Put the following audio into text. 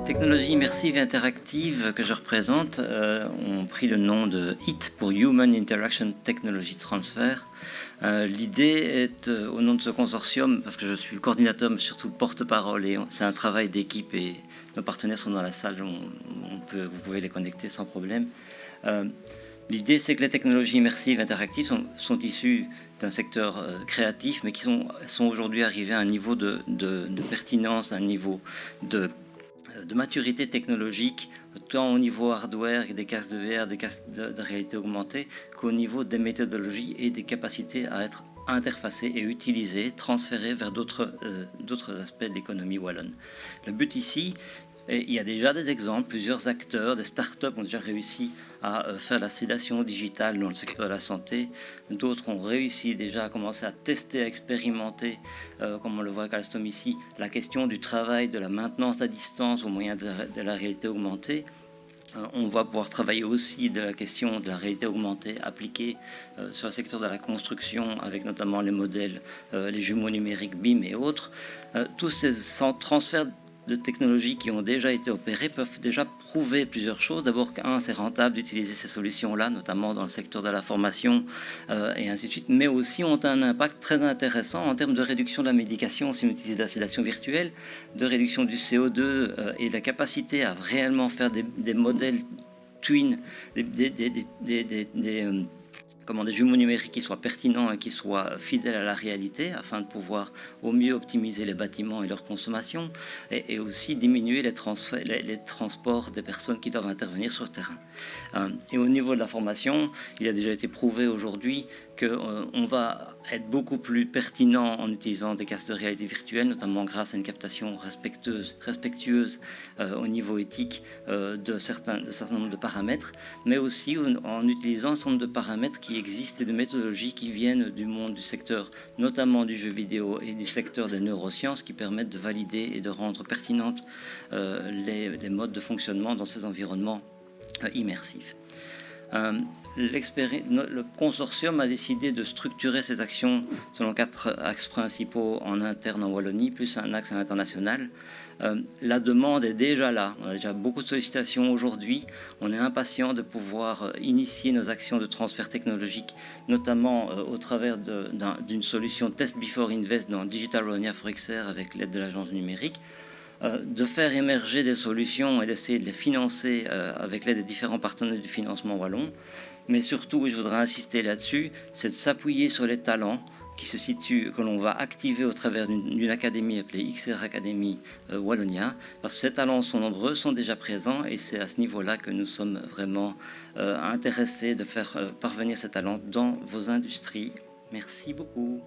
technologies immersives et interactives que je représente ont pris le nom de HIT pour Human Interaction Technology Transfer. L'idée est, au nom de ce consortium, parce que je suis le coordinateur, mais surtout le porte-parole, et c'est un travail d'équipe et nos partenaires sont dans la salle, vous pouvez les connecter sans problème. L'idée, c'est que les technologies immersives interactives sont issues d'un secteur créatif, mais qui sont aujourd'hui arrivées à un niveau de pertinence, à un niveau de maturité technologique, tant au niveau hardware, avec des casques de VR, des casques de réalité augmentée, qu'au niveau des méthodologies et des capacités à être interfacées et utilisées, transférées vers d'autres aspects de l'économie wallonne. Le but ici, et il y a déjà des exemples, plusieurs acteurs, des startups ont déjà réussi à faire la sédation digitale dans le secteur de la santé. D'autres ont réussi déjà à commencer à tester, à expérimenter, comme on le voit avec Alstom ici, la question du travail, de la maintenance à distance au moyen de la réalité augmentée. On va pouvoir travailler aussi de la question de la réalité augmentée appliquée sur le secteur de la construction, avec notamment les modèles, les jumeaux numériques BIM et autres. Tous ces transferts de technologies qui ont déjà été opérées peuvent déjà prouver plusieurs choses. D'abord, c'est rentable d'utiliser ces solutions-là, notamment dans le secteur de la formation et ainsi de suite, mais aussi ont un impact très intéressant en termes de réduction de la médication si on utilise la sédation virtuelle, de réduction du CO2 et de la capacité à réellement faire des modèles twin, des jumeaux numériques qui soient pertinents et qui soient fidèles à la réalité afin de pouvoir au mieux optimiser les bâtiments et leur consommation et aussi diminuer les transports des personnes qui doivent intervenir sur le terrain. Et au niveau de la formation, il a déjà été prouvé aujourd'hui qu'on va être beaucoup plus pertinent en utilisant des casques de réalité virtuelle, notamment grâce à une captation respectueuse au niveau éthique d'un certain nombre de paramètres, mais aussi en utilisant un certain nombre de paramètres qui existent et de méthodologies qui viennent du monde du secteur, notamment du jeu vidéo et du secteur des neurosciences, qui permettent de valider et de rendre pertinentes les modes de fonctionnement dans ces environnements immersifs. Le consortium a décidé de structurer ses actions selon 4 axes principaux en interne en Wallonie, plus un axe à l'international. La demande est déjà là. On a déjà beaucoup de sollicitations aujourd'hui. On est impatient de pouvoir initier nos actions de transfert technologique, notamment au travers d'une solution Test Before Invest dans Digital Wallonia for XR avec l'aide de l'agence numérique. De faire émerger des solutions et d'essayer de les financer avec l'aide des différents partenaires du financement wallon. Mais surtout, et je voudrais insister là-dessus, c'est de s'appuyer sur les talents que l'on va activer au travers d'une académie appelée XR Academy Wallonia, parce que ces talents sont nombreux, sont déjà présents, et c'est à ce niveau-là que nous sommes vraiment intéressés de faire parvenir ces talents dans vos industries. Merci beaucoup.